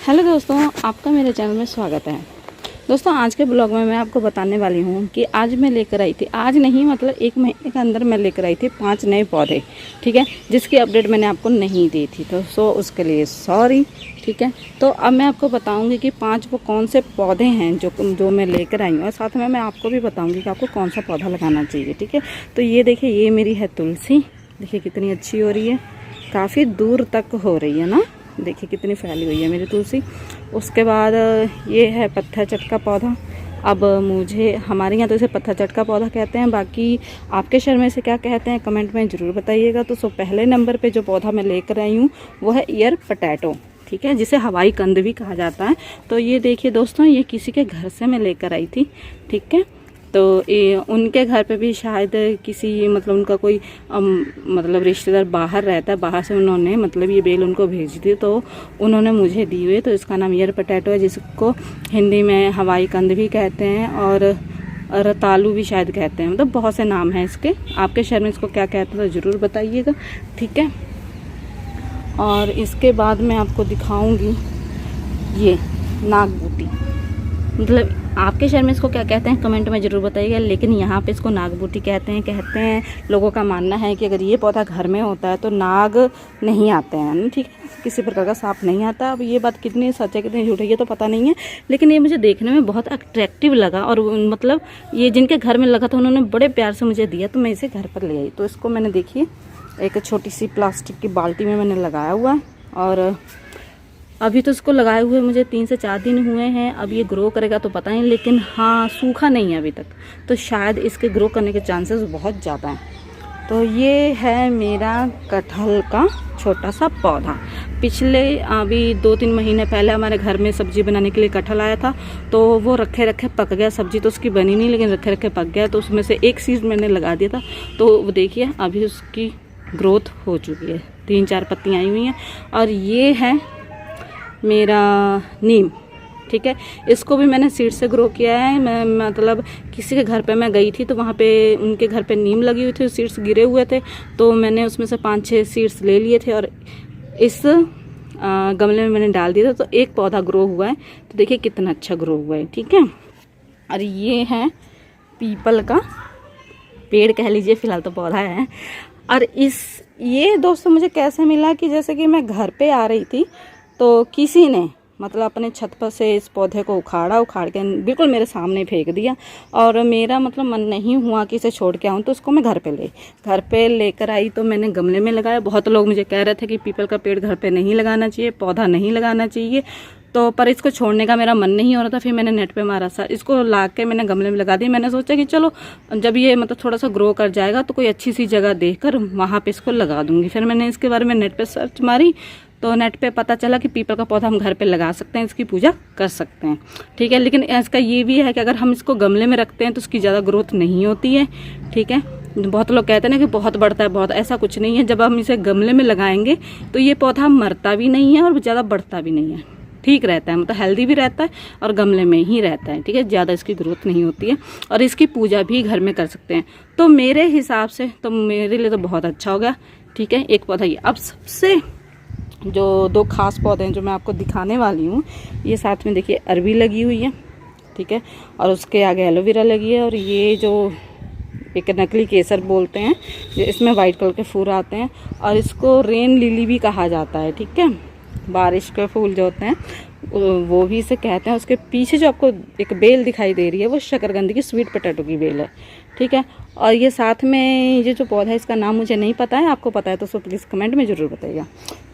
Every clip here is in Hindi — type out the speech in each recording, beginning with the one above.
हेलो दोस्तों, आपका मेरे चैनल में स्वागत है। दोस्तों, आज के ब्लॉग में मैं आपको बताने वाली हूँ कि आज मैं लेकर आई थी, आज नहीं मतलब 1 महीने के अंदर मैं लेकर आई थी 5 नए पौधे। ठीक है, जिसकी अपडेट मैंने आपको नहीं दी थी, तो उसके लिए सॉरी। ठीक है, तो अब मैं आपको बताऊंगी कि 5 वो कौन से पौधे हैं जो मैं लेकर आई हूँ, और साथ में मैं आपको भी बताऊंगी कि आपको कौन सा पौधा लगाना चाहिए। ठीक है, तो ये देखिए, ये मेरी है तुलसी। देखिए कितनी अच्छी हो रही है, काफ़ी दूर तक हो रही है ना। देखिए कितनी फैली हुई है मेरी तुलसी। उसके बाद ये है पत्थर चटका पौधा। अब मुझे हमारे यहाँ तो इसे पत्थर चटका पौधा कहते हैं, बाकी आपके शहर में इसे क्या कहते हैं कमेंट में ज़रूर बताइएगा। तो पहले नंबर पे जो पौधा मैं लेकर आई हूँ वो है ईयर पोटैटो। ठीक है, जिसे हवाई कंद भी कहा जाता है। तो ये देखिए दोस्तों, ये किसी के घर से मैं लेकर आई थी। ठीक है, तो ये उनके घर पे भी शायद किसी मतलब उनका कोई मतलब रिश्तेदार बाहर रहता है, बाहर से उन्होंने मतलब ये बेल उनको भेजी थी, तो उन्होंने मुझे दी हुई। तो इसका नाम ईयर पोटैटो है, जिसको हिंदी में हवाई कंद भी कहते हैं और रतालू भी शायद कहते हैं। मतलब बहुत से नाम हैं इसके। आपके शहर में इसको क्या कहते हैं तो ज़रूर बताइएगा। ठीक है, और इसके बाद मैं आपको दिखाऊंगी ये नागबूटी। मतलब आपके शहर में इसको क्या कहते हैं कमेंट में ज़रूर बताइएगा, लेकिन यहाँ पे इसको नागबूटी कहते हैं। लोगों का मानना है कि अगर ये पौधा घर में होता है तो नाग नहीं आते हैं। ठीक है, किसी प्रकार का सांप नहीं आता। अब ये बात कितनी सच है कितनी झूठ है ये तो पता नहीं है, लेकिन ये मुझे देखने में बहुत अट्रैक्टिव लगा। और मतलब ये जिनके घर में लगा था उन्होंने बड़े प्यार से मुझे दिया, तो मैं इसे घर पर ले आई। तो इसको मैंने देखिए एक छोटी सी प्लास्टिक की बाल्टी में मैंने लगाया हुआ है, और अभी तो इसको लगाए हुए मुझे 3 से 4 दिन हुए हैं। अब ये ग्रो करेगा तो पता नहीं, लेकिन हाँ सूखा नहीं है अभी तक, तो शायद इसके ग्रो करने के चांसेस बहुत ज़्यादा हैं। तो ये है मेरा कटहल का छोटा सा पौधा। पिछले अभी 2-3 महीने पहले हमारे घर में सब्जी बनाने के लिए कटहल आया था, तो वो रखे रखे पक गया। सब्जी तो उसकी बनी नहीं, लेकिन रखे रखे पक गया। तो उसमें से एक सीड मैंने लगा दिया था, तो वो देखिए अभी उसकी ग्रोथ हो चुकी है, 3-4 पत्तियाँ आई हुई हैं। और ये है मेरा नीम। ठीक है, इसको भी मैंने सीड से ग्रो किया है। मैं मतलब किसी के घर पे मैं गई थी, तो वहाँ पे उनके घर पे नीम लगी हुई थी, सीड्स गिरे हुए थे, तो मैंने उसमें से 5-6 सीड्स ले लिए थे और इस गमले में मैंने डाल दिया था। तो एक पौधा ग्रो हुआ है, तो देखिए कितना अच्छा ग्रो हुआ है। ठीक है, और ये है पीपल का पेड़ कह लीजिए, फिलहाल तो पौधा है। और ये दोस्तों मुझे कैसे मिला कि जैसे कि मैं घर पे आ रही थी, तो किसी ने मतलब अपने छत पर से इस पौधे को उखाड़ के बिल्कुल मेरे सामने फेंक दिया। और मेरा मतलब मन नहीं हुआ कि इसे छोड़ के आऊँ, तो उसको मैं घर पे लेकर आई। तो मैंने गमले में लगाया। बहुत लोग मुझे कह रहे थे कि पीपल का पेड़ घर पे नहीं लगाना चाहिए, पौधा नहीं लगाना चाहिए, तो पर इसको छोड़ने का मेरा मन नहीं हो रहा था। फिर मैंने नेट पे मारा सर, इसको ला के मैंने गमले में लगा दी। मैंने सोचा कि चलो जब ये मतलब थोड़ा सा ग्रो कर जाएगा तो कोई अच्छी सी जगह देखकर वहाँ पे इसको लगा दूंगी। फिर मैंने इसके बारे में नेट पे सर्च मारी, तो नेट पे पता चला कि पीपल का पौधा हम घर पे लगा सकते हैं, इसकी पूजा कर सकते हैं। ठीक है, लेकिन इसका ये भी है कि अगर हम इसको गमले में रखते हैं तो उसकी ज़्यादा ग्रोथ नहीं होती है। ठीक है, बहुत लोग कहते हैं ना कि बहुत बढ़ता है, बहुत, ऐसा कुछ नहीं है। जब हम इसे गमले में लगाएंगे तो ये पौधा मरता भी नहीं है और ज़्यादा बढ़ता भी नहीं है, ठीक रहता है, मतलब हेल्दी भी रहता है और गमले में ही रहता है। ठीक है, ज़्यादा इसकी ग्रोथ नहीं होती है और इसकी पूजा भी घर में कर सकते हैं। तो मेरे हिसाब से तो मेरे लिए तो बहुत अच्छा होगा। ठीक है, एक पौधा ये। अब सबसे जो 2 खास पौधे हैं जो मैं आपको दिखाने वाली हूँ, ये साथ में देखिए अरबी लगी हुई है। ठीक है, और उसके आगे एलोवेरा लगी है। और ये जो एक नकली केसर बोलते हैं, इसमें वाइट कलर के फूल आते हैं, और इसको रेन लिली भी कहा जाता है। ठीक है, बारिश के फूल जो होते हैं वो भी इसे कहते हैं। उसके पीछे जो आपको एक बेल दिखाई दे रही है वो शकरकंद की, स्वीट पोटैटो की बेल है। ठीक है, और ये साथ में ये जो पौधा है इसका नाम मुझे नहीं पता है, आपको पता है तो प्लीज़ कमेंट में ज़रूर बताइएगा।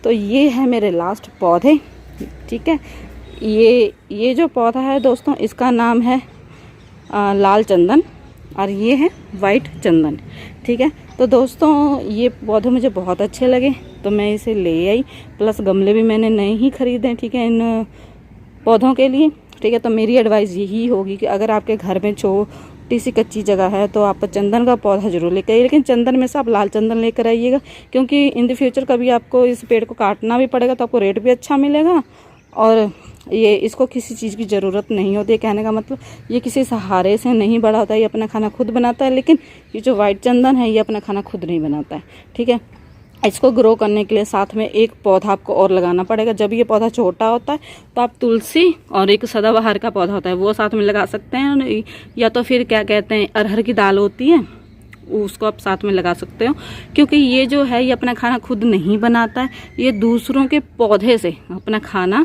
तो ये है मेरे लास्ट पौधे। ठीक है, ये जो पौधा है दोस्तों इसका नाम है लाल चंदन, और ये है वाइट चंदन। ठीक है, तो दोस्तों ये पौधे मुझे बहुत अच्छे लगे तो मैं इसे ले आई। प्लस गमले भी मैंने नए ही खरीदे। ठीक है, इन पौधों के लिए। ठीक है, तो मेरी एडवाइस यही होगी कि अगर आपके घर में छोटी सी कच्ची जगह है तो आप चंदन का पौधा जरूर लेकर आइए, लेकिन चंदन में से आप लाल चंदन लेकर आइएगा, क्योंकि इन द फ्यूचर कभी आपको इस पेड़ को काटना भी पड़ेगा तो आपको रेट भी अच्छा मिलेगा। और ये इसको किसी चीज़ की ज़रूरत नहीं होती है। कहने का मतलब ये किसी सहारे से नहीं बड़ा होता है, ये अपना खाना खुद बनाता है। लेकिन ये जो वाइट चंदन है ये अपना खाना खुद नहीं बनाता है। ठीक है, इसको ग्रो करने के लिए साथ में एक पौधा आपको और लगाना पड़ेगा। जब ये पौधा छोटा होता है तो आप तुलसी और एक सदाबहार का पौधा होता है वो साथ में लगा सकते हैं, या तो फिर क्या कहते हैं अरहर की दाल होती है उसको आप साथ में लगा सकते हो, क्योंकि ये जो है ये अपना खाना खुद नहीं बनाता है, ये दूसरों के पौधे से अपना खाना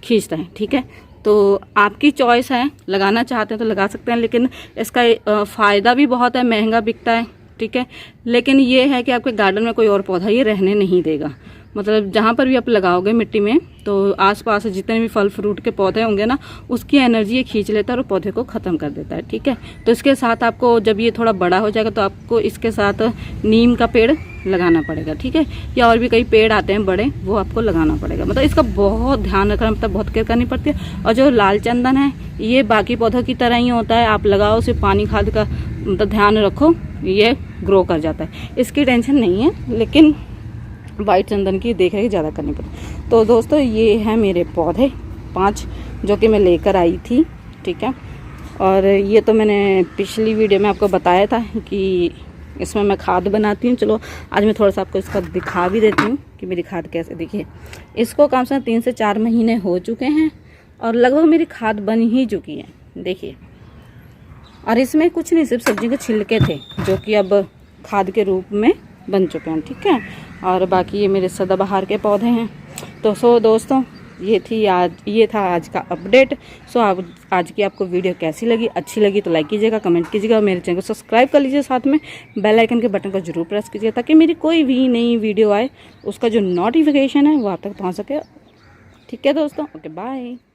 खींचता है। ठीक है, तो आपकी चॉइस है, लगाना चाहते हैं तो लगा सकते हैं, लेकिन इसका फ़ायदा भी बहुत है, महंगा बिकता है। ठीक है, लेकिन ये है कि आपके गार्डन में कोई और पौधा ये रहने नहीं देगा। मतलब जहाँ पर भी आप लगाओगे मिट्टी में तो आसपास जितने भी फल फ्रूट के पौधे होंगे ना उसकी एनर्जी ये खींच लेता है और पौधे को ख़त्म कर देता है। ठीक है, तो इसके साथ आपको जब ये थोड़ा बड़ा हो जाएगा तो आपको इसके साथ नीम का पेड़ लगाना पड़ेगा। ठीक है, या और भी कई पेड़ आते हैं बड़े वो आपको लगाना पड़ेगा। मतलब इसका बहुत ध्यान रखना, मतलब बहुत केयर करनी पड़ती है। और जो लाल चंदन है ये बाकी पौधों की तरह ही होता है, आप लगाओ उसे पानी खाद का मतलब ध्यान रखो, ये ग्रो कर जाता है, इसकी टेंशन नहीं है। लेकिन वाइट चंदन की देख रेख ज़्यादा करनी पड़ती। तो दोस्तों ये है मेरे पौधे 5 जो कि मैं लेकर आई थी। ठीक है, और ये तो मैंने पिछली वीडियो में आपको बताया था कि इसमें मैं खाद बनाती हूँ। चलो आज मैं थोड़ा सा आपको इसका दिखा भी देती हूँ कि मेरी खाद कैसे दिखी है। इसको कम से कम 3 से 4 महीने हो चुके हैं और लगभग मेरी खाद बन ही चुकी है, देखिए। और इसमें कुछ नहीं, सिर्फ सब्जी के छिलके थे जो कि अब खाद के रूप में बन चुके हैं। ठीक है, और बाकी ये मेरे सदाबहार के पौधे हैं। तो दोस्तों ये था आज का अपडेट। आज की आपको वीडियो कैसी लगी, अच्छी लगी तो लाइक कीजिएगा, कमेंट कीजिएगा, और मेरे चैनल को सब्सक्राइब कर लीजिए, साथ में बेल आइकन के बटन को जरूर प्रेस कीजिए ताकि मेरी कोई भी नई वीडियो आए उसका जो नोटिफिकेशन है वो आप तक पहुँच सके। ठीक है दोस्तों, ओके बाय।